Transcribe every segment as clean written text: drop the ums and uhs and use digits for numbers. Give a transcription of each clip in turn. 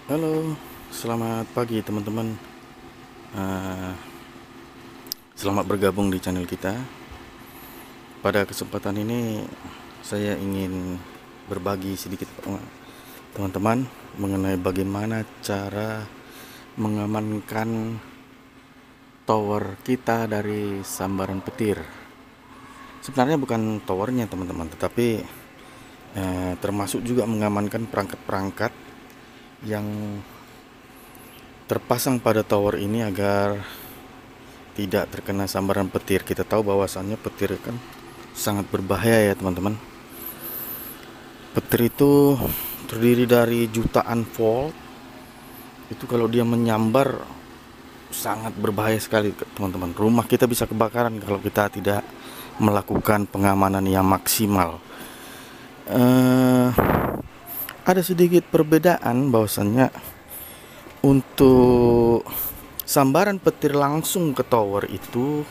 Halo, selamat pagi teman-teman. Eh, Selamat bergabung di channel kita. Pada kesempatan ini saya ingin berbagi sedikit teman-teman mengenai bagaimana cara mengamankan tower kita dari sambaran petir. Sebenarnya bukan towernya teman-teman, tetapi termasuk juga mengamankan perangkat-perangkat yang terpasang pada tower ini agar tidak terkena sambaran petir. Kita tahu bahwasannya petir kan sangat berbahaya ya teman-teman. Petir itu terdiri dari jutaan volt. Itu kalau dia menyambar sangat berbahaya sekali teman-teman. Rumah kita bisa kebakaran kalau kita tidak melakukan pengamanan yang maksimal. eh, ada sedikit perbedaan bahwasannya untuk sambaran petir langsung ke tower itu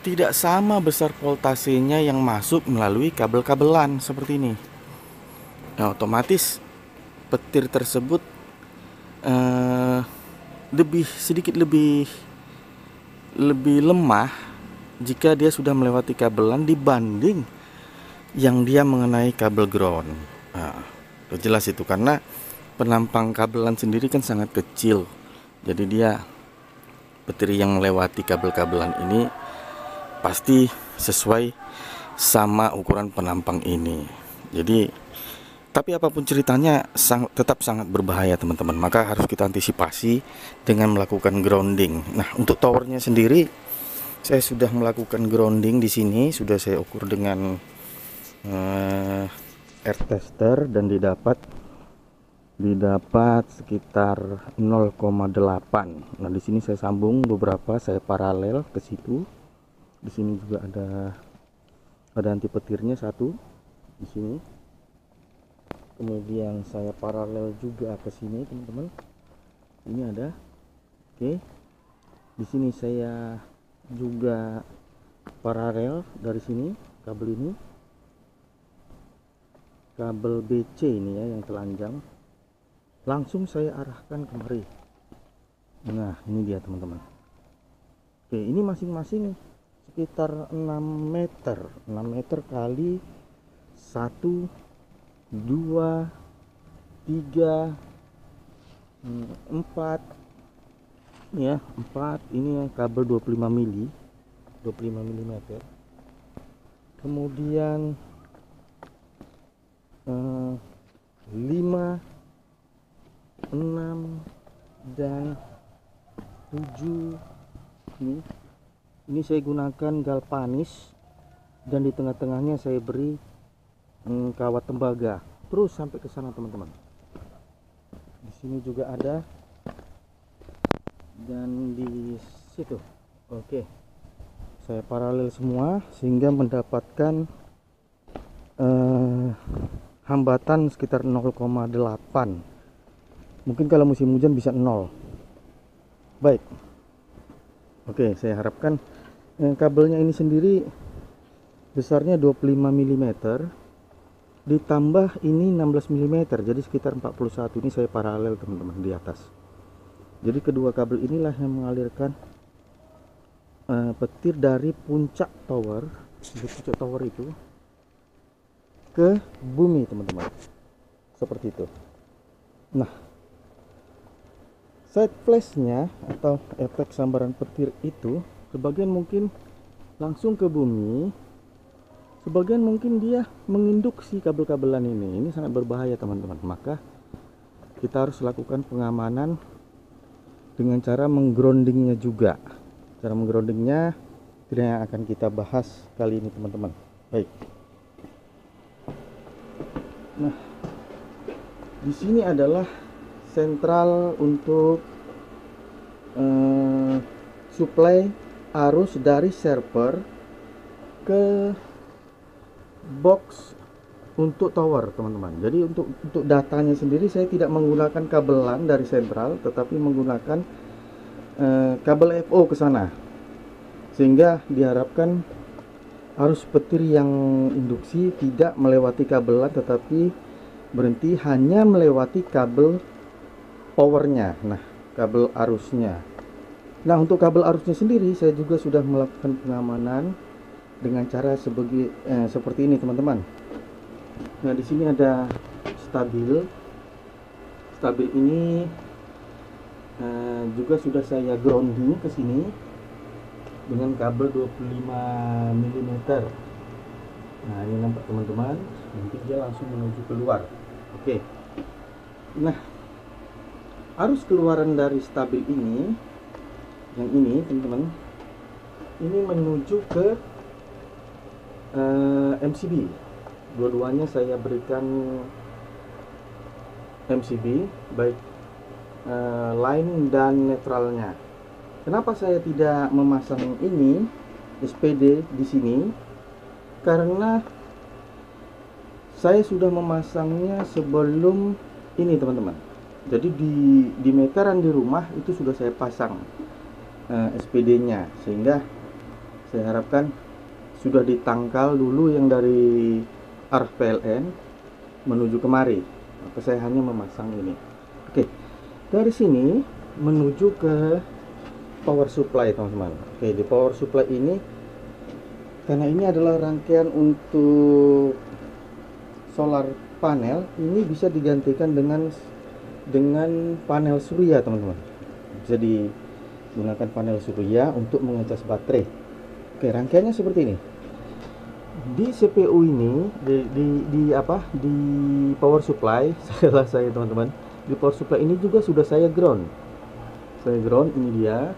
tidak sama besar voltasenya yang masuk melalui kabel-kabelan seperti ini. Nah, otomatis petir tersebut eh, sedikit lebih lemah jika dia sudah melewati kabelan dibanding yang dia mengenai kabel ground. Nah, jelas itu karena penampang kabelan sendiri kan sangat kecil. Jadi dia petir yang melewati kabel-kabelan ini pasti sesuai sama ukuran penampang ini. Jadi, tapi apapun ceritanya tetap sangat berbahaya teman-teman. Maka harus kita antisipasi dengan melakukan grounding. Nah, untuk towernya sendiri, saya sudah melakukan grounding di sini. Sudah saya ukur dengan air tester dan didapat sekitar 0,8. Nah, di sini saya sambung beberapa, saya paralel ke situ. Di sini juga ada anti petirnya satu di sini. Kemudian saya paralel juga ke sini, teman-teman. Ini ada. Oke. Di sini saya juga paralel dari sini, kabel ini. Kabel BC ini ya yang telanjang. Langsung saya arahkan kemari. Nah, ini dia, teman-teman. Oke, ini masing-masing sekitar 6 meter kali 1 2 3 4 ya, 4. Ini kabel 25 mm. Kemudian 5 6 dan 7. Ini saya gunakan galvanis dan di tengah-tengahnya saya beri kawat tembaga terus sampai ke sana, teman-teman. Di sini juga ada dan di situ. Oke, saya paralel semua sehingga mendapatkan hambatan sekitar 0,8. Mungkin kalau musim hujan bisa 0. Baik. Oke, saya harapkan kabelnya ini sendiri besarnya 25 mm ditambah ini 16 mm, jadi sekitar 41. Ini saya paralel, teman-teman, di atas. Jadi kedua kabel inilah yang mengalirkan petir dari puncak tower itu ke bumi, teman-teman. Seperti itu. Nah, side flashnya atau efek sambaran petir itu sebagian mungkin langsung ke bumi, sebagian mungkin dia menginduksi kabel-kabelan ini. Ini sangat berbahaya, teman-teman. Maka kita harus lakukan pengamanan dengan cara menggroundingnya juga. Cara menggroundingnya tidak yang akan kita bahas kali ini, teman-teman. Baik. Nah, di sini adalah sentral untuk suplai arus dari server ke box untuk tower, teman-teman. Jadi untuk datanya sendiri saya tidak menggunakan kabelan dari sentral, tetapi menggunakan kabel FO ke sana, sehingga diharapkan arus petir yang induksi tidak melewati kabelan, tetapi berhenti hanya melewati kabel powernya. Nah, kabel arusnya. Nah, untuk kabel arusnya sendiri saya juga sudah melakukan pengamanan dengan cara seperti ini, teman-teman. Nah, di sini ada stabil. Stabil ini juga sudah saya grounding ke sini dengan kabel 25 mm. Nah, ini nampak teman-teman, nanti dia langsung menuju keluar. Oke. Nah, arus keluaran dari stabil ini, yang ini teman-teman, ini menuju ke MCB. Dua-duanya saya berikan MCB, baik line dan netralnya. Kenapa saya tidak memasang ini SPD di sini? Karena saya sudah memasangnya sebelum ini, teman-teman. Jadi di meteran di rumah itu sudah saya pasang SPD-nya, sehingga saya harapkan sudah ditangkal dulu yang dari arah PLN menuju kemari. Maka saya hanya memasang ini. Oke, dari sini menuju ke power supply, teman-teman. Oke, di power supply ini, karena ini adalah rangkaian untuk solar panel, ini bisa digantikan dengan panel surya, teman-teman. Bisa digunakan panel surya untuk mengecas baterai. Oke, rangkaiannya seperti ini. Di CPU ini, di power supply, saya teman-teman, di power supply ini juga sudah saya ground. Saya ground, ini dia,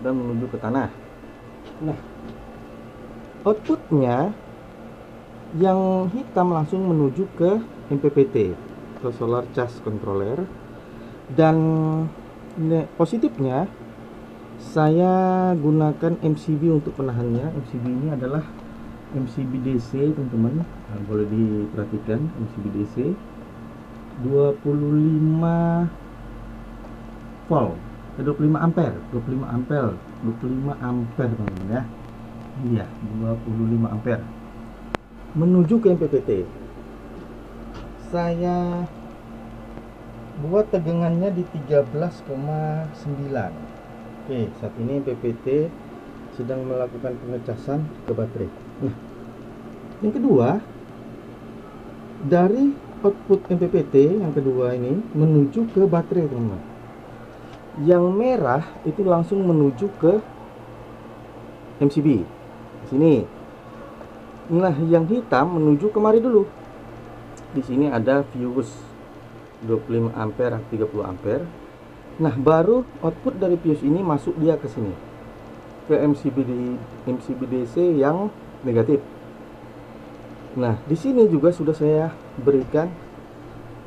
dan menuju ke tanah. Nah, outputnya yang hitam langsung menuju ke MPPT, ke solar charge controller. Dan positifnya saya gunakan MCB untuk penahannya. MCB ini adalah MCB DC, teman-teman. Nah, boleh diperhatikan MCB DC 25 volt, 25 ampere, 25 ampere, teman-teman ya. Iya, 25 ampere menuju ke MPPT. Saya buat tegangannya di 13,9. Oke, saat ini MPPT sedang melakukan pengecasan ke baterai. Nah, yang kedua, dari output MPPT yang kedua ini menuju ke baterai, teman-teman. Yang merah itu langsung menuju ke MCB di sini. Nah, yang hitam menuju kemari dulu. Di sini ada fuse 25 ampere, 30 ampere. Nah, baru output dari fuse ini masuk dia ke sini, ke MCB DC yang negatif. Nah, di sini juga sudah saya berikan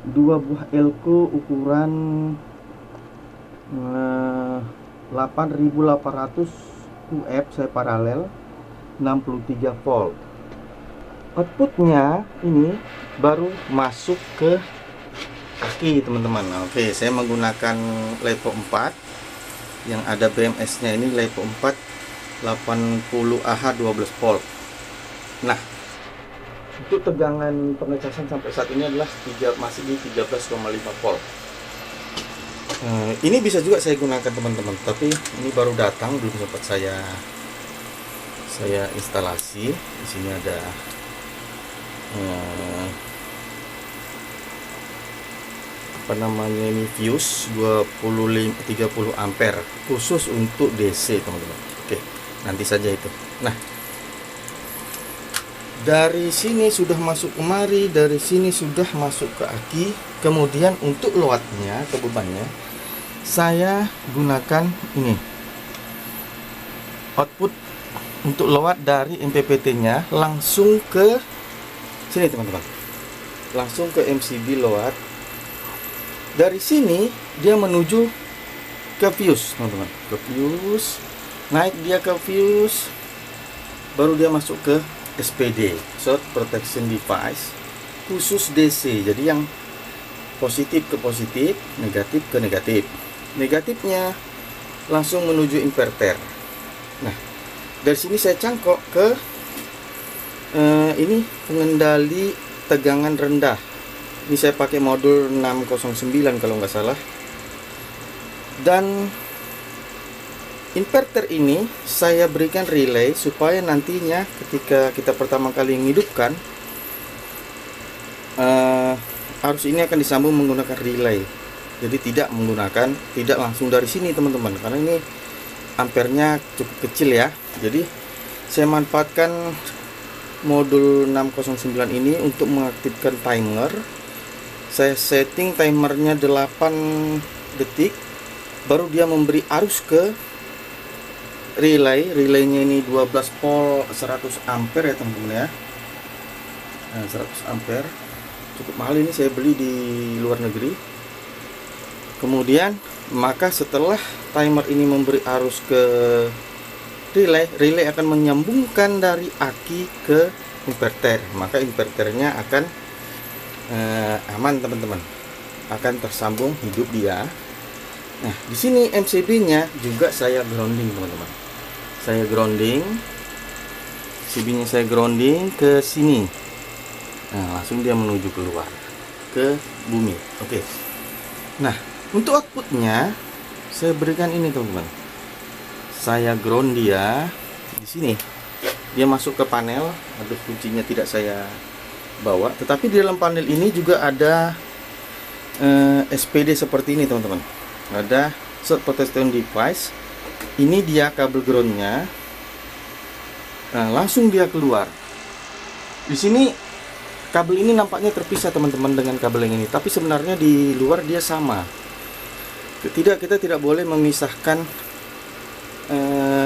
dua buah elko ukuran 8800 UF, saya paralel 63 volt. Outputnya ini baru masuk ke kaki, teman-teman. Oke, saya menggunakan LiPo 4 yang ada BMS nya ini, LiPo 4 80 Ah 12 volt. Nah, untuk tegangan pengecasan sampai saat ini adalah masih di 13,5 volt. Ini bisa juga saya gunakan, teman-teman, tapi ini baru datang, belum sempat saya instalasi. Di sini ada apa namanya ini, fuse 30 ampere khusus untuk DC, teman-teman. Oke, nanti saja itu. Nah, dari sini sudah masuk kemari, dari sini sudah masuk ke aki. Kemudian untuk loadnya, ke bebannya, saya gunakan ini output untuk load dari MPPT nya langsung ke sini, teman-teman, langsung ke MCB load. Dari sini dia menuju ke fuse, teman-teman, ke fuse, naik dia ke fuse, baru dia masuk ke SPD, short protection device khusus DC. Jadi yang positif ke positif, negatif ke negatif. Negatifnya langsung menuju inverter. Nah, dari sini saya cangkok ke ini pengendali tegangan rendah. Ini saya pakai modul 609 kalau nggak salah. Dan inverter ini saya berikan relay supaya nantinya ketika kita pertama kali menghidupkan, arus ini akan disambung menggunakan relay. Jadi tidak langsung dari sini teman-teman, karena ini ampernya cukup kecil ya. Jadi saya manfaatkan modul 609 ini untuk mengaktifkan timer. Saya setting timernya 8 detik, baru dia memberi arus ke relay. Relaynya ini 12 volt 100 ampere ya teman-teman ya. Nah, 100 ampere cukup mahal, ini saya beli di luar negeri. Kemudian maka setelah timer ini memberi arus ke relay akan menyambungkan dari aki ke inverter, maka inverternya akan aman teman-teman, akan tersambung hidup dia. Nah, di sini MCB-nya juga saya grounding teman-teman. Saya grounding, MCB-nya saya grounding ke sini. Nah, langsung dia menuju keluar ke bumi. Oke. Nah, untuk outputnya saya berikan ini teman-teman. Saya ground dia di sini. Dia masuk ke panel. Aduh, kuncinya tidak saya bawa. Tetapi di dalam panel ini juga ada SPD seperti ini teman-teman. Ada short protection device. Ini dia kabel groundnya. Nah, langsung dia keluar. Di sini kabel ini nampaknya terpisah teman-teman dengan kabel yang ini, tapi sebenarnya di luar dia sama. Kita tidak boleh memisahkan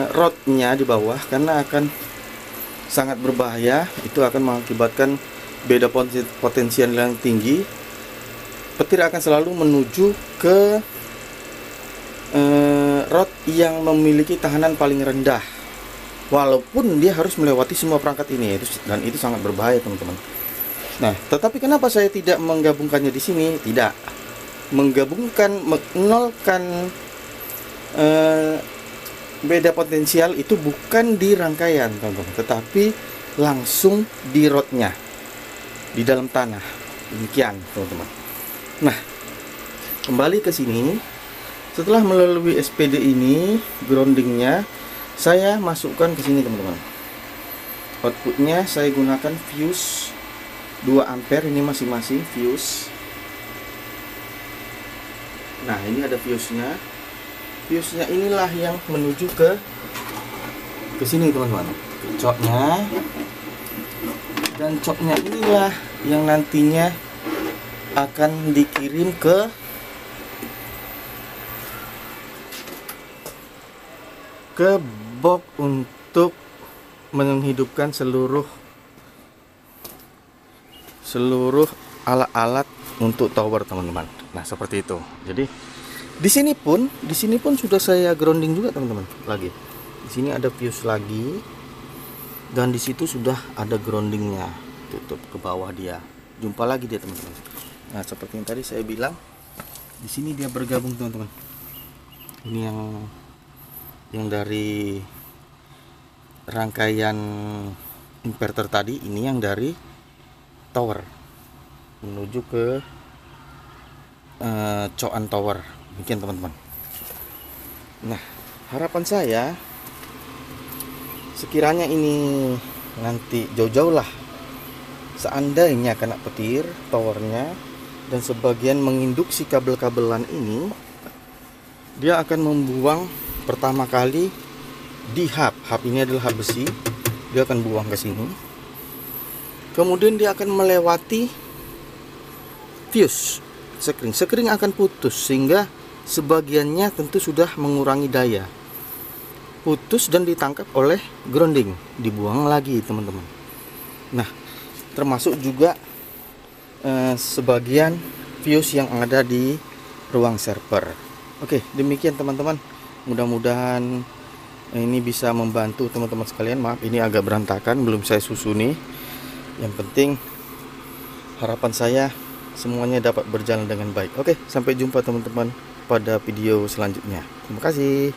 rodnya di bawah, karena akan sangat berbahaya. Itu akan mengakibatkan beda potensial yang tinggi. Petir akan selalu menuju ke rod yang memiliki tahanan paling rendah, walaupun dia harus melewati semua perangkat ini, dan itu sangat berbahaya teman-teman. Nah, tetapi kenapa saya tidak menggabungkannya di sini? Tidak menolkan beda potensial itu bukan di rangkaian teman-teman, tetapi langsung di rodnya, di dalam tanah. Demikian teman-teman. Nah, kembali ke sini. Setelah melalui SPD ini, groundingnya saya masukkan ke sini teman-teman. Outputnya saya gunakan fuse 2 ampere ini masing-masing fuse. Nah, ini ada fuse-nya. Fuse-nya inilah yang menuju ke sini teman-teman. Coknya. Dan coknya inilah yang nantinya akan dikirim ke box untuk menghidupkan seluruh alat-alat untuk tower teman-teman. Nah, seperti itu. Jadi di sini pun sudah saya grounding juga teman-teman. Lagi di sini ada fuse lagi, dan di situ sudah ada groundingnya. Tutup ke bawah dia. Jumpa lagi dia teman-teman. Nah, seperti yang tadi saya bilang, di sini dia bergabung teman-teman. Ini yang dari rangkaian inverter tadi, ini yang dari tower menuju ke coan tower. Demikian teman-teman. Nah, harapan saya sekiranya ini nanti jauh-jauh lah, seandainya kena petir towernya dan sebagian menginduksi kabel-kabelan ini, dia akan membuang pertama kali di hub ini adalah hub besi. Dia akan buang ke sini, kemudian dia akan melewati fuse sekring akan putus, sehingga sebagiannya tentu sudah mengurangi daya, putus dan ditangkap oleh grounding, dibuang lagi teman-teman. Nah, termasuk juga sebagian fuse yang ada di ruang server. Oke, demikian teman-teman. Mudah-mudahan ini bisa membantu teman-teman sekalian. Maaf, ini agak berantakan, belum saya susuni. Yang penting harapan saya semuanya dapat berjalan dengan baik. Oke, sampai jumpa teman-teman pada video selanjutnya. Terima kasih.